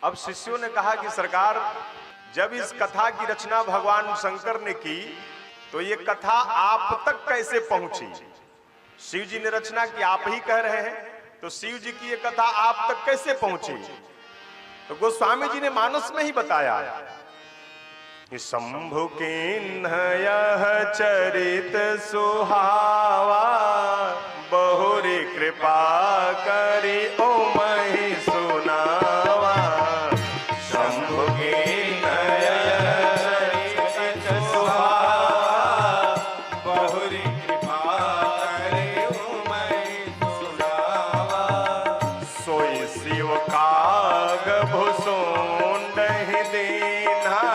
अब शिष्यों ने कहा कि सरकार, जब इस कथा की रचना भगवान शंकर ने की तो ये कथा आप तक कैसे पहुंची? शिव जी ने रचना की, आप ही कह रहे हैं, तो शिव जी की ये कथा आप तक कैसे पहुंची? तो गोस्वामी जी ने मानस में ही बताया कि शंभु किन्ह यह चरित सुहावा, बहुरी कृपा करी ओ मही सुनावा। शंभु किन्ह यह चरित सुहावा, बहुरी कृपा करी ओ मही सुनावा। सोई शिव काग भुसुंड ही दीन्हा,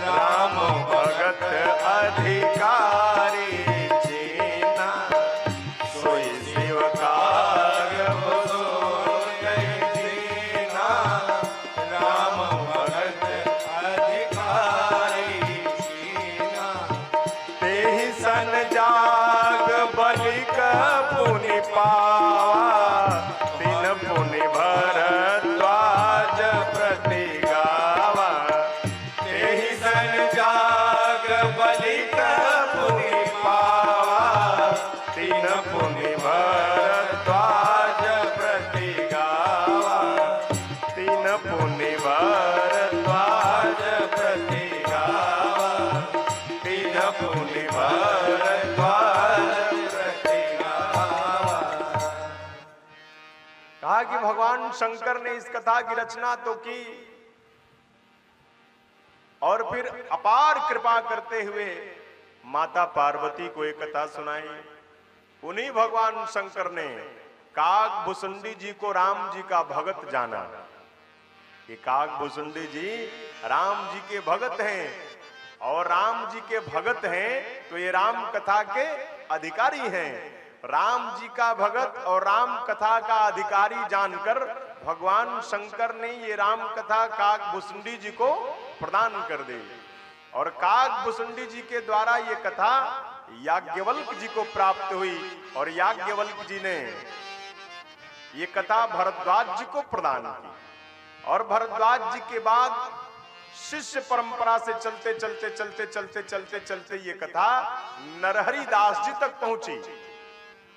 राम भगत अधिकारी जीना। सोई शिव काग भुसुंड ही दीन्हा, राम भगत अधिकारी जीना। तेहि सन जाग बलिक पुनि पावा, तिन पुनि भरद्वाज प्रति गावा। तेहि सन जाग बलिक पुनि पावा, तिन पुनि भरद्वाज प्रति गावा। तिन पुनि भरद्वाज प्रति गावा। तिन पुनि भरद्वाज प्रति गावा। कहा कि भगवान शंकर ने इस कथा की रचना तो की और फिर अपार कृपा करते हुए माता पार्वती को एक कथा सुनाई। उन्हीं भगवान शंकर ने काग भुसुंडी जी को राम जी का भगत जाना कि काग भुसुंडी जी राम जी के भगत हैं, और राम जी के भगत हैं तो ये राम कथा के अधिकारी हैं। राम जी का भगत और राम कथा का अधिकारी जानकर भगवान शंकर ने ये राम कथा काग भुसुंडी जी को प्रदान कर दी, और काग भुसुंडी जी के द्वारा ये कथा याज्ञवल्क जी को प्राप्त हुई, और याज्ञवल्क जी ने ये कथा भरद्वाज जी को प्रदान की। और भरद्वाज जी के बाद शिष्य परंपरा से चलते चलते चलते चलते चलते चलते ये कथा नरहरि दास जी तक पहुंची।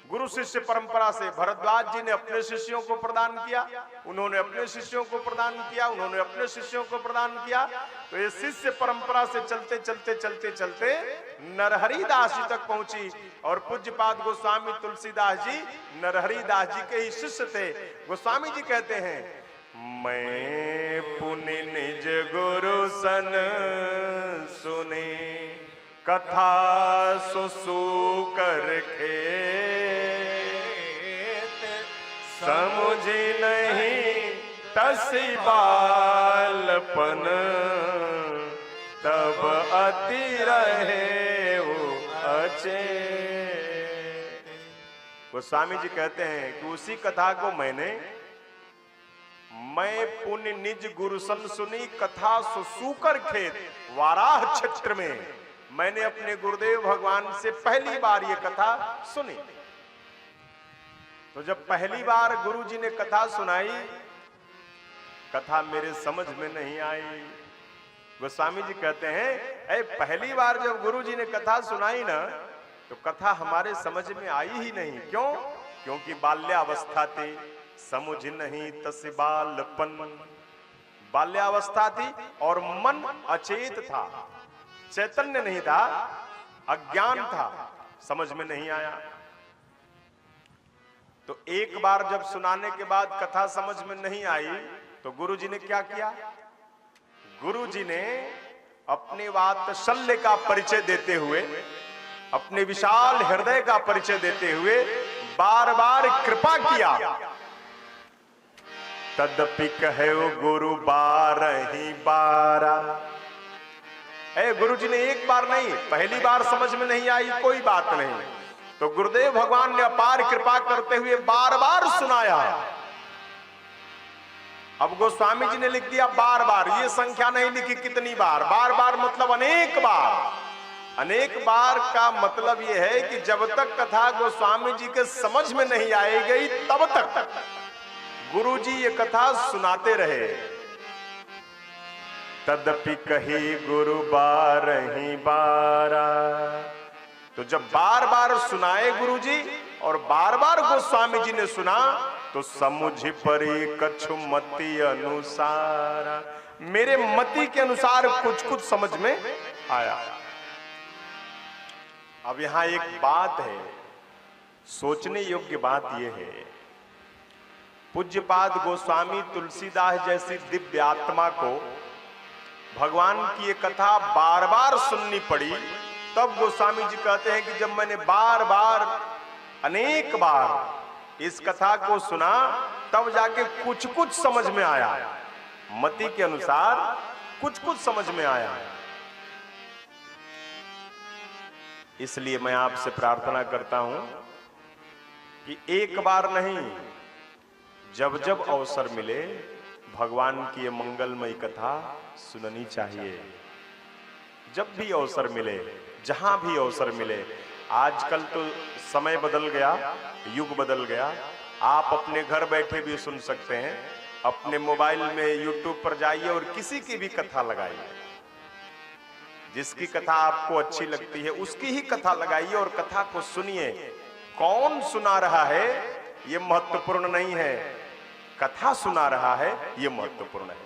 गुरु शिष्य परंपरा से भरद्वाज जी ने अपने शिष्यों को प्रदान किया, उन्होंने अपने शिष्यों को प्रदान किया, उन्होंने अपने शिष्यों को प्रदान किया। तो ये शिष्य परंपरा से चलते चलते चलते चलते नरहरि दास जी तक पहुंची, और पूज्यपाद गोस्वामी तुलसीदास जी नरहरि दास जी के ही शिष्य थे। गोस्वामी जी कहते हैं, मैं पुनि निज गुरु सन सुने, कथा सुसूकर खेत, समुझी नहीं तसी बालपन, तब अति रहे वो अचेत। गोस्वामी जी कहते हैं कि उसी कथा को मैं पुण्य निज गुरु सन सुनी, कथा सुसूकर खेत। वाराह क्षेत्र में मैंने अपने गुरुदेव भगवान से पहली बार ये कथा सुनी। तो जब पहली बार गुरु जी ने कथा सुनाई, कथा मेरे समझ में नहीं आई। गोस्वामी जी कहते हैं, पहली बार जब गुरु जी ने कथा सुनाई ना, तो कथा हमारे समझ में आई ही नहीं। क्यों? क्योंकि बाल्यावस्था थी, समझ नहीं तस बालपन। बाल्यावस्था थी और मन अचेत था, चैतन्य नहीं था, अज्ञान था, समझ में नहीं आया। तो एक बार जब सुनाने के बाद कथा समझ में नहीं आई, तो गुरुजी ने क्या किया? गुरुजी ने अपने वात्सल्य का परिचय देते हुए, अपने विशाल हृदय का परिचय देते हुए बार बार कृपा किया। तदपि कहे गुरु 12 बारा। गुरु जी ने एक बार नहीं, पहली बार समझ में नहीं आई, कोई बात नहीं, तो गुरुदेव भगवान ने अपार कृपा करते हुए बार बार सुनाया। अब गोस्वामी जी ने लिख दिया बार बार, ये संख्या नहीं लिखी कितनी बार। बार बार मतलब अनेक बार। अनेक बार का मतलब यह है कि जब तक कथा गोस्वामी जी के समझ में नहीं आई गई, तब तक गुरु जी ये कथा सुनाते रहे। तदपि कही गुरु बारही बारा। तो जब बार बार सुनाए गुरुजी और बार बार गोस्वामी जी ने सुना तो समुझ परी कछु मति अनुसार, मेरे मति के अनुसार कुछ कुछ समझ में आया। अब यहां एक बात है, सोचने योग्य बात यह है, पूज्यपाद गोस्वामी तुलसीदास जैसी दिव्य आत्मा को भगवान की ये कथा बार बार सुननी पड़ी, तब गोस्वामी जी कहते हैं कि जब मैंने बार बार अनेक बार इस कथा को सुना तब जाके कुछ कुछ समझ में आया, मति के अनुसार कुछ कुछ समझ में आया। इसलिए मैं आपसे प्रार्थना करता हूं कि एक बार नहीं, जब जब अवसर मिले भगवान की ये मंगलमयी कथा सुननी चाहिए। जब भी अवसर मिले, जहां भी अवसर मिले। आजकल तो समय बदल गया, युग बदल गया, आप अपने घर बैठे भी सुन सकते हैं। अपने मोबाइल में यूट्यूब पर जाइए और किसी की भी कथा लगाइए, जिसकी कथा आपको अच्छी लगती है उसकी ही कथा लगाइए और कथा को सुनिए। कौन सुना रहा है ये महत्वपूर्ण नहीं है, कथा सुना रहा है ये महत्वपूर्ण है।